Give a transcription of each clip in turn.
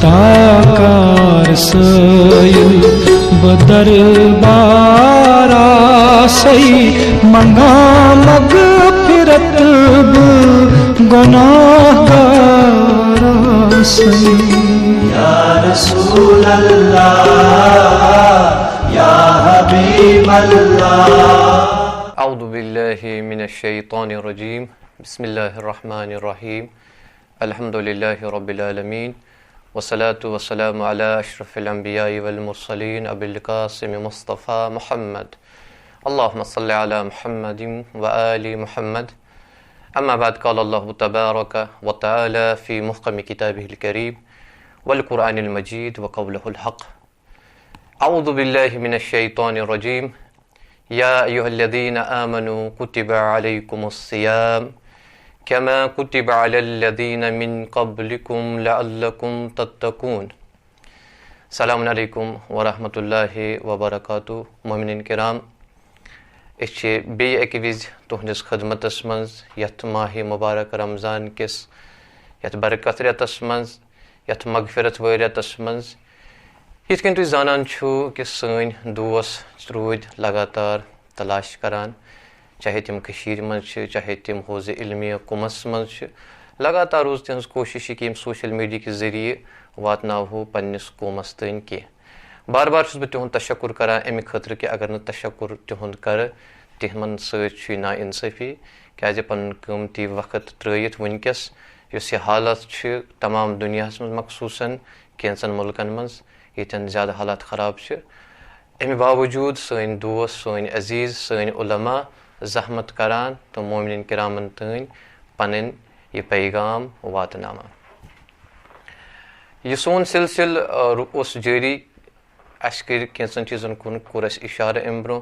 अताकार cell बदरबारा सही मंगा मगफिरत गुनाहगारा सही। या रसूल अल्लाह या हबीब अल्लाह। औज़ु बिल्लाहि मिनश शैतानिर रजीम। बिस्मिल्लाहिर रहमानिर रहीम। अल्हम्दुलिल्लाहि रब्बिल आलमीन वस्सलातु वस्सलामु अला अशरफिल अंबिया'i वल मुरसलीन अबिल कासिम मुस्तफा मुहम्मद। अल्लाहुम्मा सल्लि अला मुहम्मदिन व आलि मुहम्मद। अम्मा बाद क़ाल अल्लाहु तबारक व तआला फ़ी मुहकम किताबिहिल करीम वल कुरआनिल मजीद व क़ौलिहिल हक़। औज़ु बिल्लाहि मिनश शैतानिर रजीम। या अय्युहल्लज़ीना आमनू कुतिबा अलैकुमुस्सियाम कमा कुतिबा अलल्लज़ीना मिन क़ब्लिकुम लअल्लकुम तत्तक़ून। सलामुन अलैकुम व रहमतुल्लाहि व बरकातुहू। मोमिनीन किराम, बे अकि विज़ तुहंदिस खिदमतस मंज यथ माह मुबारक रमज़ान किस यथ बरकत रेतस मंज यथ मगफिरत वरी रेतस मंज यथ कन तुम जानन छो कि सन दोस्त रूद लगातार तलाश करान, चाहे तिम कशीर मज चाहे तिम हौज़ इल्मिया कुमस मज लगातार रोज तिहंज कोशिश कि सोशल मीडिया के जरिए वातनावो पन्निस कौमस तन कह। बार बार छुस बह तिहुंद तशक्कुर करान अमि खतर कि अगर न तशक्कुर तिहुंद कर तिमन सत ना इंसाफी क्या पन कीमती वक्त त्रित वनकस युस यह हालत तमाम दुनिया मज मखसूसन कैंसन मुल्कन मज यन ज्यादा हालात खराब अमि बावजूद सन दोस्त सन अजीज सन उलमा जहमत करान तो मोमिनीन किरामन तन पन यह पैगाम वातनावान। यह सोन सिलसिल जारी अस कर कैंसन चीज़न कुन कोर इशार अम ब्रो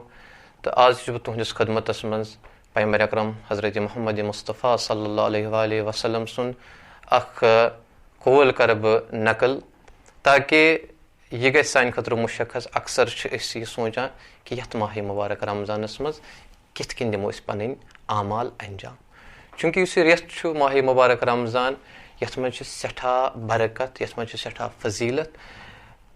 तो आज बह तुहंदिस खिदमतस मज पैगंबर अकरम हज़रत मोहम्मद मुस्तफ़ा सल्लल्लाहु अलैहि वसल्लम सुन अख कौल कर बह नकल ताकि यह गि सान खतर मुशख्खस। अक्सर यह सोचान कि यथ माह मुबारक रमज़ानस मज कित कन दिमो पन आमाल अंजाम, चूँकि इस रेत माह मुबारक रमज़ान यथ मज सठा बरकत यथ मज सठा फजीलत।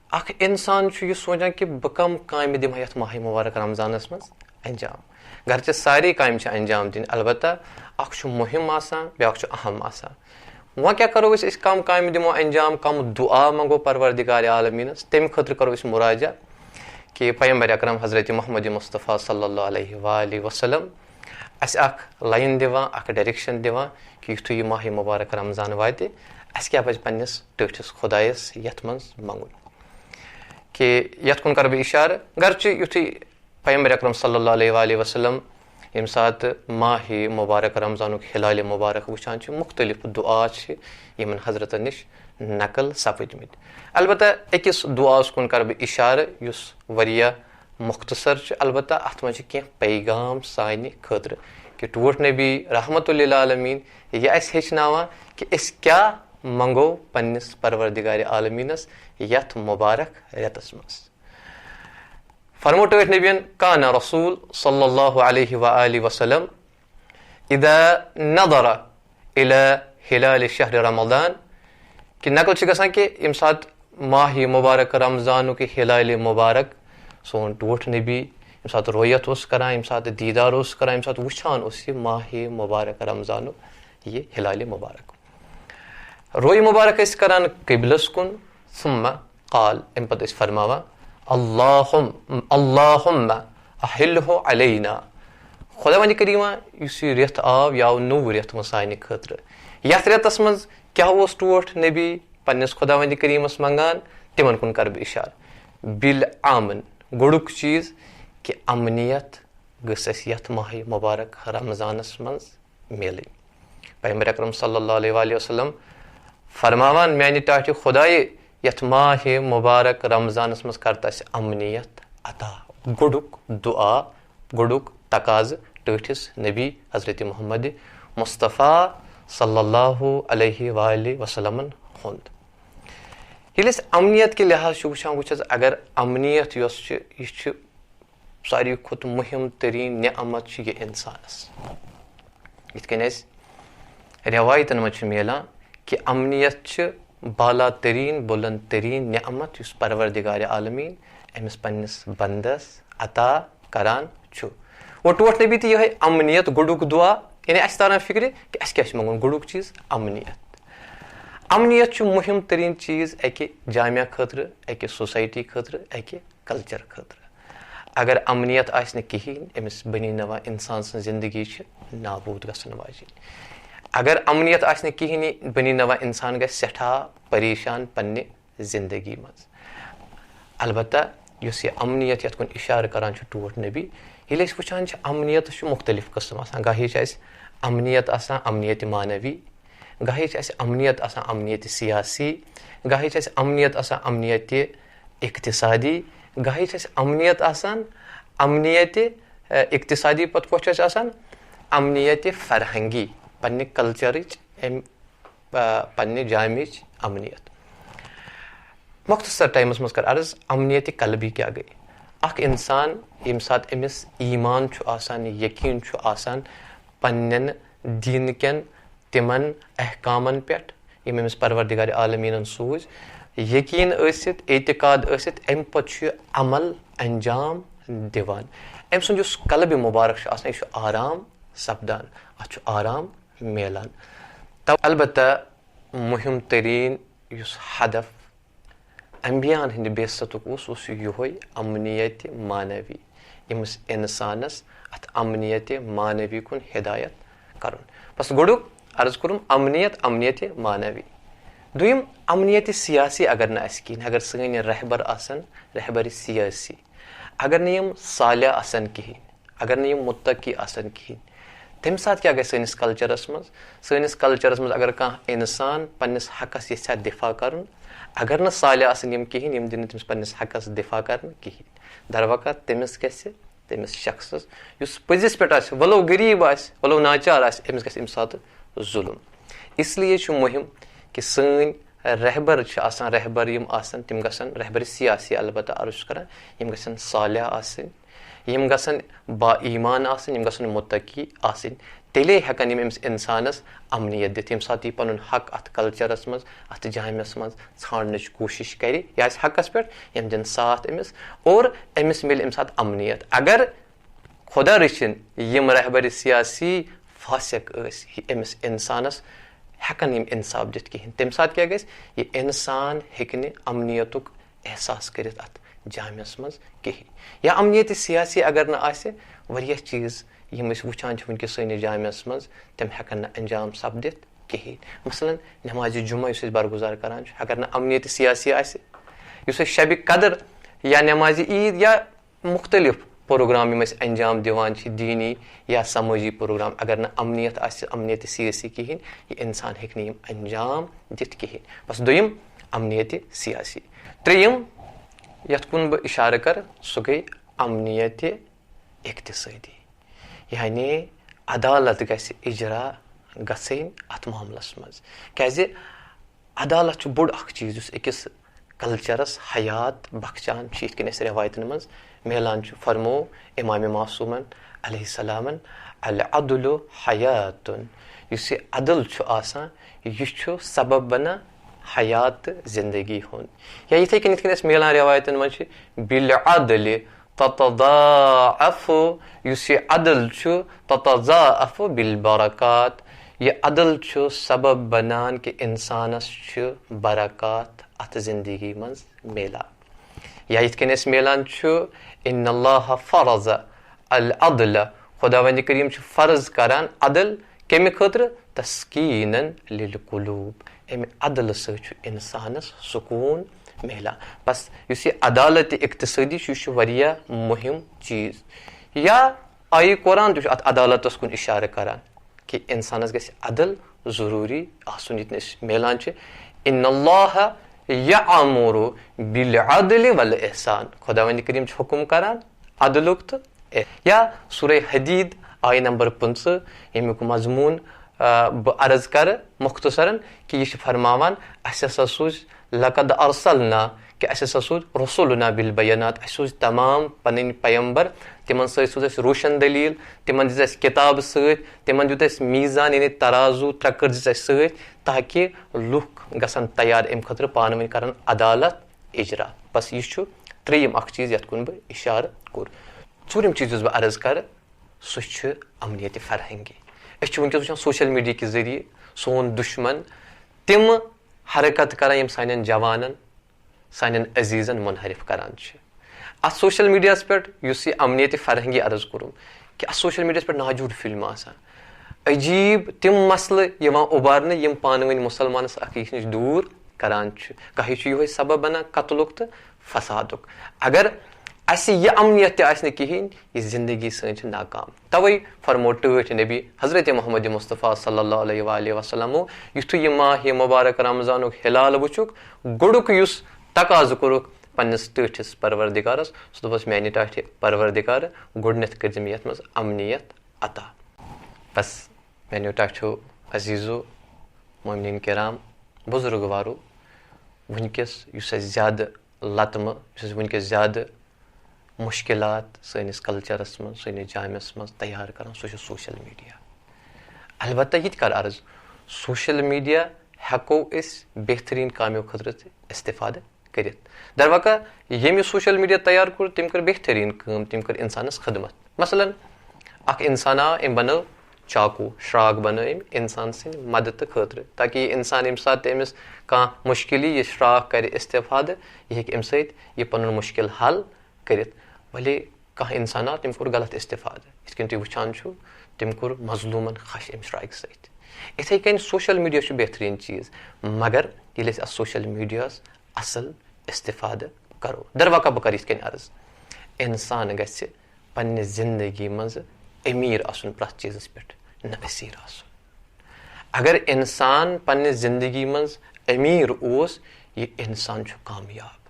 अख इंसान यह सोचान कि बह कम काम दिमा यथ माह मुबारक रमज़ानस मज अंजाम। गरचे सारी काम अंजाम दिन, अलबत्ता अख मुहिम आसान ब्या अहम आसान। वह क्या करो इस कम काम दिमो अंजाम, कम दुआ मंगो परवरदिगार आलमीनस। तम खतर करो मुराजा कि पैगंबर अकरम हज़रत मोहम्मद मुस्तफ़ा सल्लल्लाहु अलैहि वसल्लम अस लाइन दिवान अख डायरेक्शन दिवान कि युथु यह माह मुबारक रमज़ान वात अस क्या पज पन्निस टठिस खुदायस यथ मज मंगुन कि यथ कुन कर बह इशार। गरचे युथु पैगंबर अकरम सल्लल्लाहु अलैहि वसल्लम यम सात माह मुबारक रमज़ान हिलाल मुबारक वुचान मुख्तलिफ दुआ यमन हजरत निश नकल सपदमत। अलबत्ता अकिस दुआ कुन कर बह इशार युस वरिया मुख्तसर अलबत्ता अत मज कह पैगाम सानि खतर कि टूट नबी रहमतुल्लिल आलमीन यह अस हेचनावान कि अस क्या मंगो पन्निस परवरदिगार आलमीनस यथ मुबारक रेतस मज। फरमो टठ नबियन काना रसूल सल्लल्लाहु अलैहि वसल्लम इदा नदर इला हिलाल शहर रमज़ान कि नकल गसान कि यम सात माह मुबारक रमज़ान के हिलाल मुबारक सोन टोठ नबी यम सात रोयत करान यम सात दीदार करान यम सात वुचान यह माह मुबारक रमज़ान ये हिलाल मुबारक रोय मुबारक करान क़िबलस कुन सुम्मा क़ाल अम पे फरमावा अल्लाहुम्मा अहिल्हु अलैना। खुदा वंद करीमा इस रेत आव यह नौ रेत वो सान खतर यथ रेतस मज क्या टोठ नबी पन्निस खुदा वंद करीमस मंगान तिमन कुन कर बह इशार बिल आमन गोड़ुक चीज़ कि अमनियत गस यथ माह मुबारक रमज़ानस मज मिल। पैगंबर अकरम सल्लल्लाहु अलैहि वसल्लम फरमावान मैंने टाट खुदाए यथ माह मुबारक रमज़ानस मज करता अमनियत अता गोड़ुक दुआ गोड़ुक तकाज टठिस नबी हज़रत मोहम्मद मुस्तफ़ा सल्लल्लाहु अलैहि वसल्लम हुंद। ये अमनियत के लिहाज वुचान वुचस अगर अमनियत यह सारी खुद मुहिम तरीन निअमत यह इंसानस यिथ कन रवायतन मज मिलान कि अमनियत बाला तरीन बुलंद तरीन निअमत युस परवरदिगार आलमीन अमिस पन्निस बंदस अता करान छु। वो टोट नबी तो यह अमनियत गुडुक दुआ यानी अस तारान फिक्र कि अस क्या मंगुन गुडुक चीज अमनियत। अमनियत छु मुहिम तरीन चीज अके जामिया खतर अके सोसाइटी खतर अके कल्चर खतर। अगर अमनियत आसने कहीं अमिस बनी नवा इंसान सं जिंदगी नाबूद गसन वाजिन। अगर अमनियत आसने कहीं बनी नवा इंसान गए सठा परेशान पन्ने जिंदगी मज। अलबत्ता युस यह अमनियत यत कुन इशार करान टोट नबी ये वुचान अमनियत मुख्तलिफ कस्म आसान। गाहे अमनियत आसान अमनियत मानवी, गाहे अमनियत आसान अमनियत सियासी, गाहे अमनियत आसान अमनियत इक्तिसादी, गाहे अमनियत आसान अमनियत इक्तिसादी पत कोच आसान अमनियत फरहंगी पन्ने कल्चरच पन्ने जामिच अमनियत। मुख्तसर टाइमस मज कर अर्ज अमनियत कल्बी क्या गई। अख इंसान यम सात अमिस ईमान छु आसान यकीन छु आसान पन्नन दीन केन तिमन अहकामन पेट यम अमिस परवरदिगार आलमीन सूज यकीन ऐसित एतिकाद ऐसित अम पत अमल अंजाम दिवान। अम सुन जुस कल्ब मुबारक आसान यह आराम सपदान अच आराम मिलान। तब अलबत्ता मुहिम तरीन युस हदफ अम्बियान हंद बेसतुक यह अमनियत मानवी यमस इंसानस अत अमनियत मानवी कुन हिदायत करुन। बस गुडुक अर्ज करुम अमनियत अमनियत मानवी। दुयम अमनियत सियासी अगर न कहीं अगर सन रहबर आसन रहबर सियासी अगर नम सालिया आसन कहीं अगर नम मुत्तकी आसन कहीं तम सात क्या गए सनिस कल्चरस मज अगर कह इंसान पन्निस हकस यछा दिफा कर अगर न सालिया आसन यम कहीं यम दिन तमिस पन्निस हकस दिफा कर कहीं दरवकत तमिस गसे तमिस शख्सस युस पजिस पे वलो गरीब वलो नाचार अमिस गसे अमि सात जुल्म। इसलिए मुहिम कि सन रहबर रहबर यम आसन तिम गसन रहबर सियासी अलबत्ता अर्ज कर यम गसन सालिया आसन यम गसन बा ईमान आसन यम गसन मुत्तकी आसन तेले हेकन यम अमिस इंसानस अमनियत दित यम सात पन हक अत कल्चरस मज अत जामियस मज छाड़नच कोशिश करे या हकस पे यम दिन साथ अमिस और अमिस मिल अमि सात अमनियत। अगर खुदा रचिन यम रहबर सियासी फासिक अमिस इंसानस हेकन यम इंसाफ दित कहीं तम सात क्या गस ये इंसान हेकने अमनियतुक एहसास करित अत जामियस मज कहीं। या अमनियत सियासी अगर न आसे वरिया चीज यम वुचान वनकस सनिस जामियस मज तम हेकन न अंजाम सपदित कहीं। मसलन नमाज जुमा बरगुजार करान अगर न अमनियत सियासी आसे युस शब कदर या नमाज ईद या मुख्तलिफ प्रोग्राम यम अंजाम दिवान दीनी या समाजी प्रोग्राम अगर न अमनियत अमनियत सियासी कहीं ये इंसान हेकने यम अंजाम दित कहीं। बस दुयम अमनियत सियासी। त्रेयम यथ कुन बह इशार कर सह गई अमनियत इक्तिसादी यानी अदालत गस इजरा गसन अत मामलस मज क्या अदालत बोड़ चीज अकिस कल्चरस हयात बख्शान यथ रवायतन मज मिलान फरमो इमाम मासूमन अलैहिस्सलामन अल अदलु हयातुन युस अदल आसान यह सबब बना हयात जिंदगी हुन। या इथे कन मिलान रवायतन मज बिल अदल ततदाअफु युस अदल ततजाअफु बिल बरकात यह अदल सबब बनान कि इंसानस बरकात अत जिंदगी मज मिला। या इथकन मिलान इन्नल्लाह फरज़ अल अदल खुदावंद करीम फर्ज करान अदल कमि खतर तस्कीनन लिल कुलूब अमि अदल सह इंसानस सुकून मिला। बस युस यह अदालत इक्तिसादी यह वरिया मुहिम चीज। या आय कुरान अत अदालतस कुन इशार करान कि इंसानस गस अदल जरूरी आसुन यतन मिलान इन्नल्लाह यअमुरु बिल अदल वल इहसान खुदावंद करीम हुकुम करान अदलुक तो। या सूरह हदीद आय नंबर 5 यमुक मजमून बह अर्ज कर मुख्तसरन कि यह फरमावान अस सूज लक़द अरसलना कि अस हसा सूझ रसूलना बिल बयानात, अस सूझ तमाम पन्न पैगंबर, तिमन सत सूझ अस रोशन दलील, तिमन दिस अस किताब सत, तिमन दित अस मीज़ान यानी तराजू त्रकड़ दिस अस सत, ताकि लुक गसन तैयार अमि खतर पान वन करन अदालत इजरा। बस यह छु त्रेयम अख चीज यथ कुन बह इशार कोर। ूरम चीज बह अर्ज कर सह अमनियत फरहंगी। अस वनकस वुचान सोशल मीडिया के जरिए सोन दुश्मन तिम हरकत कर यम सान जवानन सान अजीजन मुनहरिफ करान। अत सोशल मीडिया पे यह अमनियत फरहंगी अर्ज कोरुम कि अत सोशल मीडिया पे नाजूर फिल्म आसान, अजीब तिम मसल यवान उबारने यम पान वन मुसलमानस अकीस नश दूर करान। कहीं यह सबब बना कत्लुक तो फसादुक। अगर अस यह अमनियत कहें यह जिंदगी सन नाकाम। तवे फरमो टठ नबी हजरत मोहम्मद मुस्तफ़ा सल्लल्लाहु अलैहि वसल्लम युथु यह माह मुबारक रमजान हिलाल वुचुक गुड़ुक युस तकाज कोरुक पन्नस टठिस परवरदिगारस, सह दोपस माने टाठ परवरदिगार गुडनथ कर मे यथ मज अमनियत अता। बस मानो टाठो अजीज़ो मोमिनीन किराम बुजुर्गवारो वनकस युस ज्यादा लतम वनकस ज्यादा मुश्किलात सनिस कल्चरस मज सनिस जामस मज तैयार कर सह सोशल मीडिया। अलबत्ता ये कर अर्ज सोशल मीडिया हेको बेहतरीन कामों खतर इस्तेफाद कर। दरवाका यम सोशल मीडिया तैयार कोर तम कर बेहतरीन काम, तम कर इंसानस खदमत। मसलन अख इंसान अम बनो चाकू श्राग बनो इंसान सद मदद खतर, ताकि इंसान यम सात अमिस कह मुश्किल यह श्राग कर इस्तेफाद यह अम सह पन मुश्किल हल कर। भले कह इंसान तम कोर गलत इस्तेफाद, इत तुम वुचान तम कोर मजलूमन खश अम श्राग सत। इथे कन सोशल मीडिया बेहतरीन चीज, मगर ये सोशल मीडिया असल इस्तेफाद करो। दरवाका बह कर अर्ज इंसान गछ पन्ने जिंदगी मज अमीर आसन प्रथ चीज़ पे न असीर आसन। अगर इंसान पन्ने जिंदगी मज अमीर ओस ये इंसान कामयाब,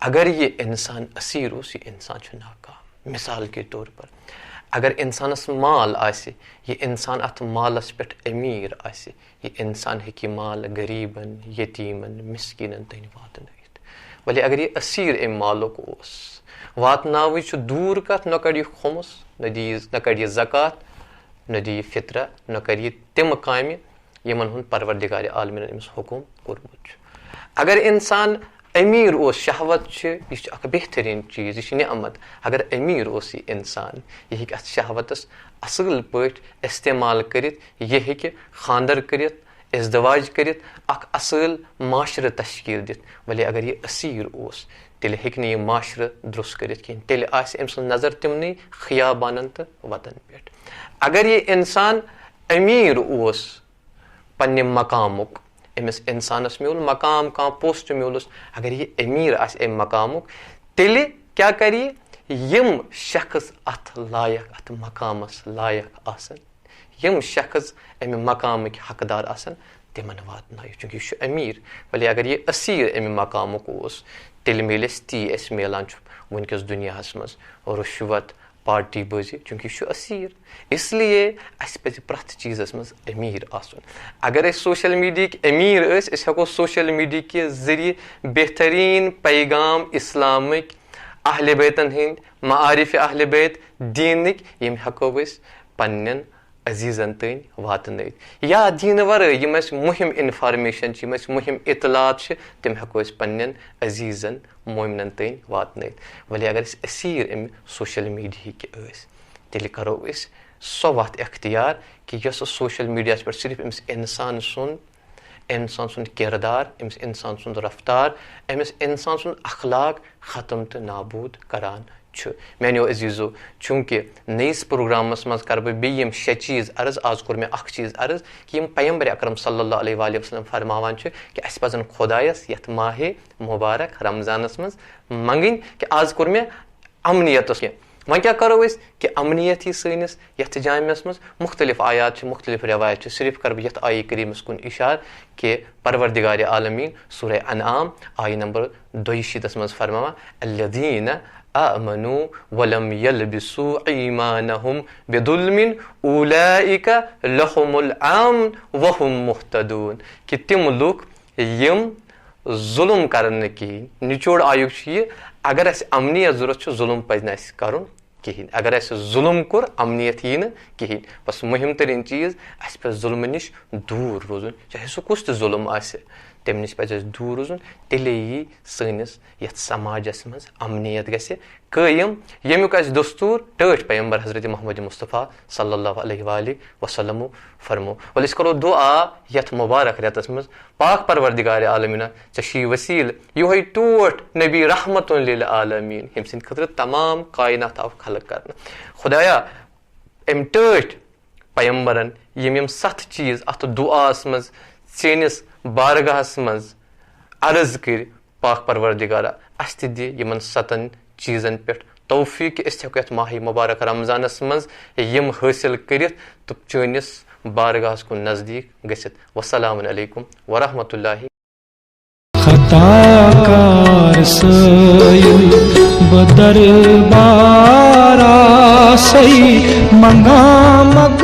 अगर ये इंसान असीर ओस ये इंसान नाकाम। मिसाल के तौर पर अगर इंसानस माल आसे ये इंसान अत मालस पे अमीर आसे ये इंसान हेकि माल गरीबन यतीमन मिस्किनन तन वातनयित। भले अगर ये असीर अम मालुक ओस वातनाव दूर कत न कर खुमस न कर ज़कात न दी फितरा न कर तम काम यमन हुन परवरदिगार आलमीन अमिस हुकुम कोरमुत। अगर इंसान अमीर ओस शहवत यह बेहतरीन चीज़ यह नेमत। अगर अमीर ओस यह इंसान यह अत शहवतस असल पे इस्तेमाल कर यह हे खानदर कर इज़दवाज कर असल माशर तश्कील दित। भले अगर यह असीर ओस तेल हेक् यह माशर दुरुस्त कर तेल अम सद नजर तिमन खियाबानन तो वतन पे। अगर यह इंसान अमीर ओस पन्ने मकामुक अमिस इंसानस म्यूल मकाम कह पोस्ट म्यूलस, अगर यह अमीर अम मकामुक तेल क्या कर यम शख्स अत लायक अत मकामस लायक आसन, यम शख्स अमि मकामक हकदार आसन तिमन वातन चूंकि यह अमीर। भले अगर यह असीर अमि मकामुक ओस तेल मिलस ती अस मिलान वनकस दुनियाहस मज रुश्वत पार्टी बाजी, चूंकि यह असीर। इसलिए अस पे प्रथ चीज़स मज अमीर आसन। अगर सोशल मीडिया अमीर हेको सोशल मीडिया के जरिए बेहतरीन पैगाम इस्लामिक अहले बैतन हिंद मारिफ अहले बैत दीनिक यम हेको पन्न अजीजन तन वातन या दीन वर यम मुहिम इन्फॉर्मेशन यम मुहिम इतलात तम हेको पन्न अजीजन मोमिनन तन वातन। भले अगर असीर अम सोशल मीडिया के तेल करो सो वत अख्तियार कि यस सोशल मीडिया पे सिर्फ अमिस इंसान सुंद किरदार अमिस इंसान सुंद रफ्तार अमिस इंसान सुंद अखलाक ख़त्म तो नाबूद करान। मेनो अजीज़ो चूंकि नईस प्रोग्रामस मज कर बम शे चीज़ अर्ज, आज कोर मे अख चीज़ अर्ज कि पैगंबर अकरम सल्लल्लाहु अलैहि वसल्लम फरमावान कि अस पजन खुदायस यथ माह मुबारक रमजानस मज मंगन कि आज कोर मे अमनियत वह क्या करो कि अमनियत ही सनिस यथ जामियस मज मुख्तलिफ आयात मुख्तलिफ रवायत। सिर्फ कर यथ आय करीमस कुन इशार कि परवरदिगार आलमीन सूरह अनआम आय नंबर 62 मज फरमावा अल्लज़ीना आमनू वलम यलबिसू ईमानहुम बिदुल्मिन उलाइका लहुमुल अम्न वहुम मुहतदून कि तिम लुक यम जुल्म करने कहें निचोड़ आयुक यह अगर अस अमनियत जरूरत जुल्म पज न कर कहें अगर अस जुल्म कोर अमनियत यी कहें बस मुहिम तरीन चीज अस पे जुल्म निश दूर रोजन चाहे सह कुछ जुल्म आसे तम नश पे दूर रोजन तेले यी सनिस यथ समाजस मज अमनियत गसे कायम यमुक दस्तूर टठ पैगंबर हजरत मोहम्मद मुस्तफ़ा सल्लल्लाहु अलैहि वसल्लम फरमो वल इस करो दुआ यथ मुबारक रेतस मज पाक परवरदिगार आलमीना ची वसील योह टोट नबी रहमतुन लिल आलमीन हम सिंद खतर तमाम कायनात आव खलक कर खुदाया अम टठ पैगंबरन यम 7 चीज अत दुआस मज चेनिस बारगाहस मज अर्ज कर पाक परवरदिगारा अस दि यमन 7 चीजन पे तौफीक हेको माह मुबारक रमजानस मज यम हासिल कर तो चनिस बारगाहस कुन नजदीक गसित वस्सलामु अलैकुम वरहमतुल्लाहि खताकार सैल बदरबारा सही मंगा मग